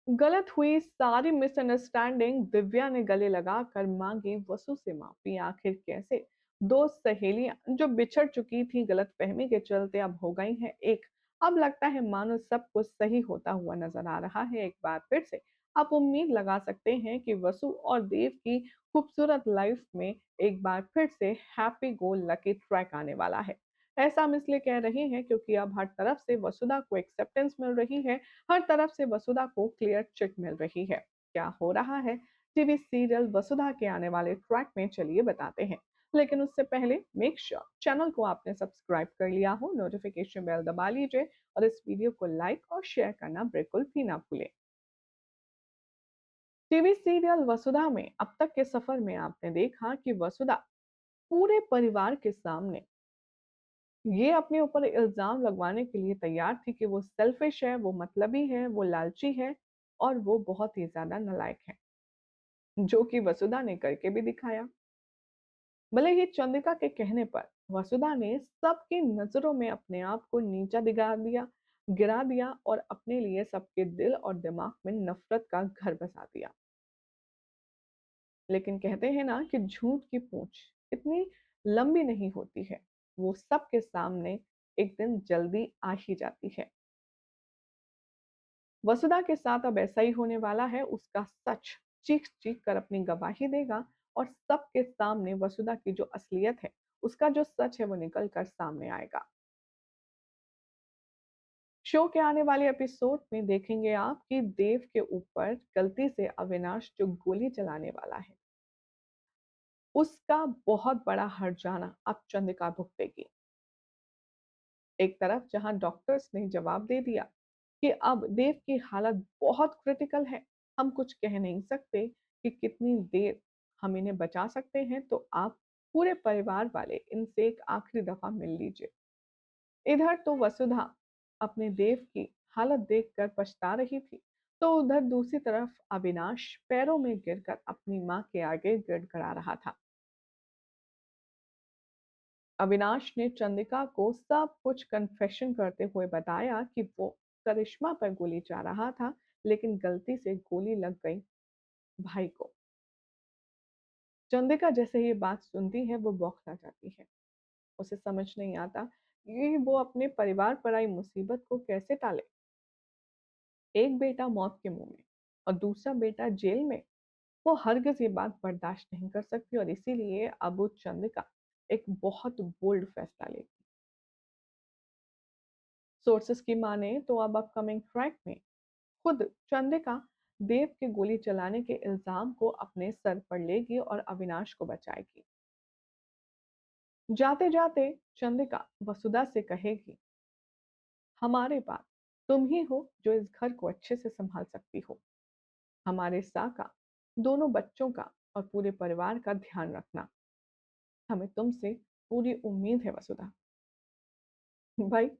गलत हुई सारी मिसअंडरस्टैंडिंग, दिव्या ने गले लगाकर मांगी वसु से माफी। आखिर कैसे दो सहेलियां जो बिछड़ चुकी थी गलतफहमी के चलते अब हो गई हैं एक। अब लगता है मानो सब कुछ सही होता हुआ नजर आ रहा है। एक बार फिर से आप उम्मीद लगा सकते हैं कि वसु और देव की खूबसूरत लाइफ में एक बार फिर से हैप्पी गो लकी ट्रैक आने वाला है। ऐसा हम इसलिए कह रहे हैं क्योंकि अब हर तरफ से वसुधा को एक्सेप्टेंस मिल रही है, हर तरफ से वसुधा को क्लियर चिट मिल रही है। क्या हो रहा है टीवी सीरियल वसुधा के आने वाले ट्रैक में, चलिए बताते हैं। लेकिन उससे पहले मेक श्योर चैनल को आपने सब्सक्राइब कर लिया हो, नोटिफिकेशन बेल दबा लीजिए और इस वीडियो को लाइक और शेयर करना बिल्कुल भी ना भूलें। टीवी सीरियल वसुधा में अब तक के सफर में आपने देखा कि वसुधा पूरे परिवार के सामने ये अपने ऊपर इल्ज़ाम लगवाने के लिए तैयार थी कि वो सेल्फिश है, वो मतलबी है, वो लालची है और वो बहुत ही ज़्यादा नालायक है, जो कि वसुधा ने करके भी दिखाया। भले ही चंद्रिका के कहने पर वसुधा ने सबकी नज़रों में अपने आप को नीचा गिरा दिया और अपने लिए सबके दिल और दिमाग में नफ़रत का घर बसा दिया। लेकिन कहते हैं ना कि झूठ की पूँछ इतनी लंबी नहीं होती है, वो सबके सामने एक दिन जल्दी आ ही जाती है। वसुधा के साथ अब ऐसा ही होने वाला है, उसका सच चीख-चीख कर अपनी गवाही देगा और सबके सामने वसुधा की जो असलियत है, उसका जो सच है वो निकल कर सामने आएगा। शो के आने वाले एपिसोड में देखेंगे आप कि देव के ऊपर गलती से अविनाश जो गोली चलाने वाला है, उसका बहुत बड़ा हर्जाना अब चंद्रिका भुगतेगी। एक तरफ जहां डॉक्टर्स ने जवाब दे दिया कि अब देव की हालत बहुत क्रिटिकल है, हम कुछ कह नहीं सकते कि कितनी देर हम इन्हें बचा सकते हैं, तो आप पूरे परिवार वाले इनसे एक आखिरी दफा मिल लीजिए। इधर तो वसुधा अपने देव की हालत देखकर पछता रही थी, तो उधर दूसरी तरफ अविनाश पैरों में गिरकर अपनी मां के आगे गिड़गिड़ा रहा था। अविनाश ने चंद्रिका को सब कुछ कन्फेशन करते हुए बताया कि वो करिश्मा पर गोली चाह रहा था, लेकिन गलती से गोली लग गई भाई को। चंद्रिका जैसे ये बात सुनती है वो बौखला जाती है। उसे समझ नहीं आता कि वो अपने परिवार पर आई मुसीबत को कैसे टाले। एक बेटा मौत के मुंह में और दूसरा बेटा जेल में, वो हरगिज ये बात बर्दाश्त नहीं कर सकती और इसीलिए अब वो चंद्रिका एक बहुत बोल्ड फैसला लेगी। सोर्सेस की माने तो अब अपकमिंग ट्रैक में खुद चंद्रिका देव के गोली चलाने के इल्जाम को अपने सर पर लेगी और अविनाश को बचाएगी। जाते जाते चंद्रिका वसुधा से कहेगी, हमारे बाद तुम ही हो जो इस घर को अच्छे से संभाल सकती हो। हमारे साका, दोनों बच्चों का और पूरे परिवार का ध्यान रखना। हमें तुमसे पूरी उम्मीद है वसुधा। भाई,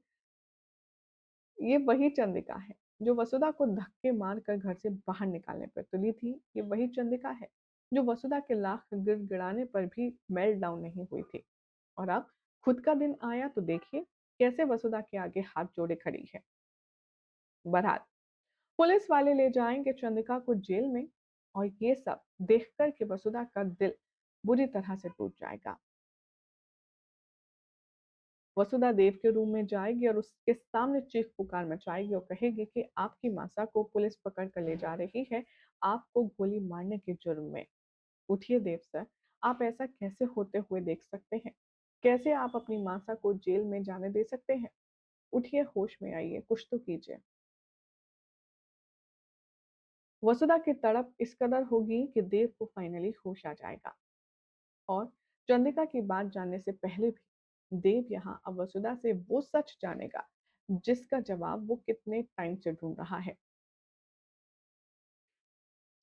ये वही चंद्रिका है जो वसुधा को धक्के मारकर घर से बाहर निकालने पर तुली थी। ये वही चंद्रिका है जो वसुधा के लाख गिड़गिड़ाने पर भी मेल्ट डाउन नहीं हुई थी। और अब खुद का दिन आया तो देखिए कैसे वसुधा के आगे हाथ जोड़े खड़ी है। बहरहाल पुलिस वाले ले जाएंगे चंद्रिका को जेल में और ये सब देखकर के वसुधा का दिल बुरी तरह से टूट जाएगा। वसुधा देव के रूम में जाएगी और उसके सामने चीख पुकार मचाएगी और कहेगी कि आपकी मासा को पुलिस पकड़ कर ले जा रही है, आपको गोली मारने के जुर्म में। उठिए देव सर, आप ऐसा कैसे होते हुए देख सकते हैं? कैसे आप अपनी मासा को जेल में जाने दे सकते हैं? उठिए, होश में आइए, कुछ तो कीजिए। वसुधा की तड़प इस कदर होगी कि देव को फाइनली होश आ जाएगा और चंद्रिका की बात जानने से पहले भी देव यहाँ अब वसुधा से वो सच जानेगा जिसका जवाब वो कितने टाइम से ढूंढ रहा है।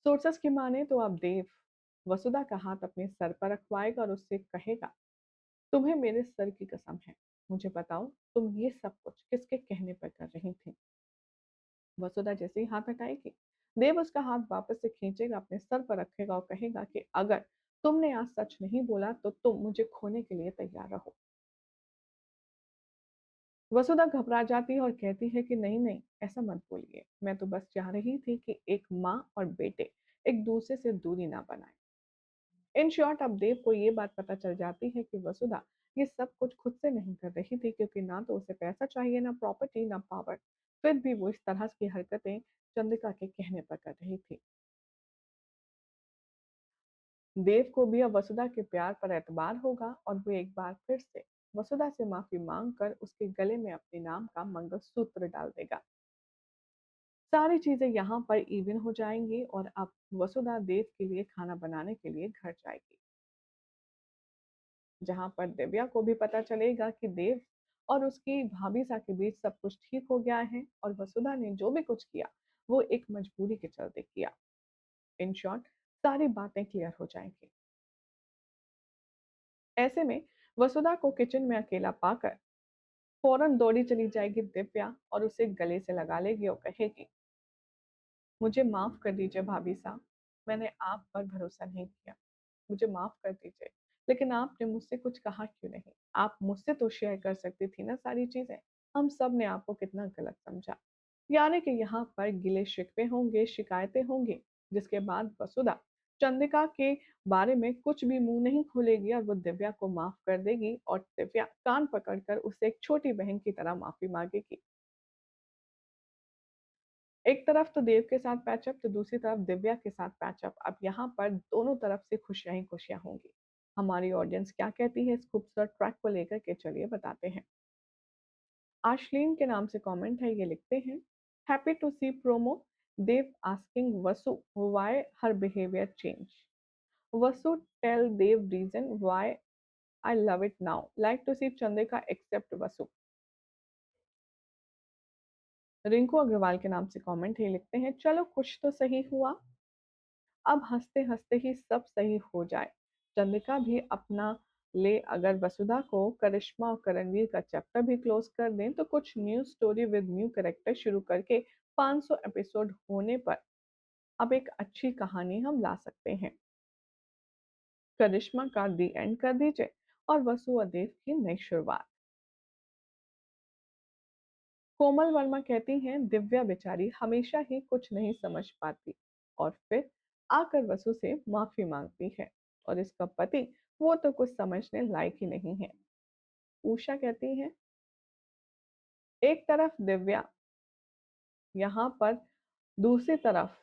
सोर्सेस की माने तो अब देव वसुधा का हाथ अपने सर पर रखवाएगा और उससे कहेगा, तुम्हें मेरे सर की कसम है, मुझे बताओ तुम ये सब कुछ किसके कहने पर कर रही थी। वसुधा जैसे ही हाथ हटाएगी, देव उसका हाथ वापस से खींचेगा, अपने सर पर रखेगा और कहेगा कि अगर तुमने आज सच नहीं बोला तो तुम मुझे खोने के लिए तैयार रहो। वसुधा घबरा जाती है और कहती है कि नहीं नहीं, ऐसा मत बोलिए, मैं तो बस चाह रही थी कि एक माँ और बेटे एक दूसरे से दूरी ना बनाए। इन शॉर्ट अब देव को ये बात पता चल जाती है कि वसुधा ये सब कुछ खुद से नहीं कर रही थी, क्योंकि ना तो उसे पैसा चाहिए, ना प्रॉपर्टी, ना पावर। फिर भी वो इस तरह की हरकतें चंद्रिका के कहने पर कर रही थी। देव को भी अब वसुधा के प्यार पर एतबार होगा और वो एक बार फिर से वसुधा से माफी मांगकर उसके गले में अपने नाम का मंगलसूत्र डाल देगा। सारी चीजें यहाँ पर इवन हो जाएंगी और अब वसुधा देव के लिए खाना बनाने के लिए घर जाएगी, जहाँ पर दिव्या को भी पता चलेगा कि देव और उसकी भाभी सा के बीच सब कुछ ठीक हो गया है और वसुधा ने जो भी कुछ किया वो एक मजबूरी के चलते किया। इन शॉर्ट सारी बातें क्लियर हो जाएंगी। ऐसे में वसुधा को किचन में अकेला पाकर फौरन दौड़ी चली जाएगी दिव्या और उसे गले से लगा लेगी और कहेगी, मुझे माफ कर दीजिए भाभी साहब, मैंने आप पर भरोसा नहीं किया, मुझे माफ कर दीजिए। लेकिन आपने मुझसे कुछ कहा क्यों नहीं? आप मुझसे तो शेयर कर सकती थी ना सारी चीजें। हम सब ने आपको कितना गलत समझा। यानी कि यहाँ पर गिले शिकवे होंगे, शिकायतें होंगी, जिसके बाद वसुधा चंद्रिका के बारे में कुछ भी मुंह नहीं खोलेगी और वो दिव्या को माफ कर देगी और दिव्या कान पकड़कर उसे एक छोटी बहन की तरह माफी मांगेगी। एक तरफ तो देव के साथ पैचअप, तो दूसरी तरफ दिव्या के साथ पैचअप। अब यहाँ पर दोनों तरफ से खुशियां ही खुशियां होंगी। हमारी ऑडियंस क्या कहती है इस खूबसूरत ट्रैक को लेकर के, चलिए बताते हैं। आशलीन के नाम से कमेंट है, ये लिखते हैं, happy to see promo, Dev asking Vasu why her behaviour change, Vasu tell Dev reason why I love it now, like to see Chandrika accept Vasu. Rinku Agarwal के नाम से कमेंट है, लिखते हैं, चलो कुछ तो सही हुआ, अब हंसते हंसते ही सब सही हो जाए। चंद्रिका भी अपना ले, अगर वसुधा को करिश्मा और करणवीर का चैप्टर भी क्लोज कर दें तो कुछ new story with new character शुरू करके 500 एपिसोड होने पर अब एक अच्छी कहानी हम ला सकते हैं। करिश्मा का दी एंड कर दीजिए और वसु और देव की नई शुरुआत। कोमल वर्मा कहती हैं, दिव्या बेचारी हमेशा ही कुछ नहीं समझ पाती और फिर आकर वसु से माफी मांगती है और इसका पति वो तो कुछ समझने लायक ही नहीं है। उषा कहती है, एक तरफ दिव्या, यहाँ पर दूसरी तरफ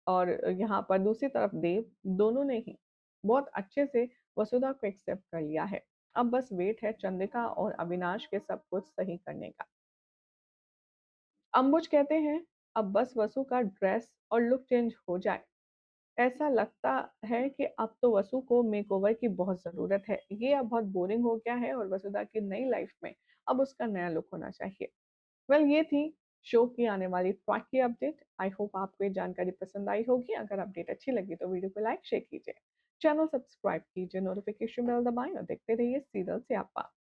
और यहाँ पर दूसरी तरफ देव, दोनों ने ही बहुत अच्छे से वसुधा को एक्सेप्ट कर लिया है। अब बस वेट है चंद्रिका और अविनाश के सब कुछ सही करने का। अंबुज कहते हैं, अब बस वसु का ड्रेस और लुक चेंज हो जाए। ऐसा लगता है कि अब तो वसु को मेकओवर की बहुत ज़रूरत है। ये अब बहुत बोरिंग हो गया है और वसुधा की नई लाइफ में अब उसका नया लुक होना चाहिए। वेल ये थी शो की आने वाली ट्रैक की अपडेट। आई होप आपको ये जानकारी पसंद आई होगी। अगर अपडेट अच्छी लगी तो वीडियो को लाइक शेयर कीजिए, चैनल सब्सक्राइब कीजिए, नोटिफिकेशन बेल दबाएं और देखते रहिए सीरियल से आपा।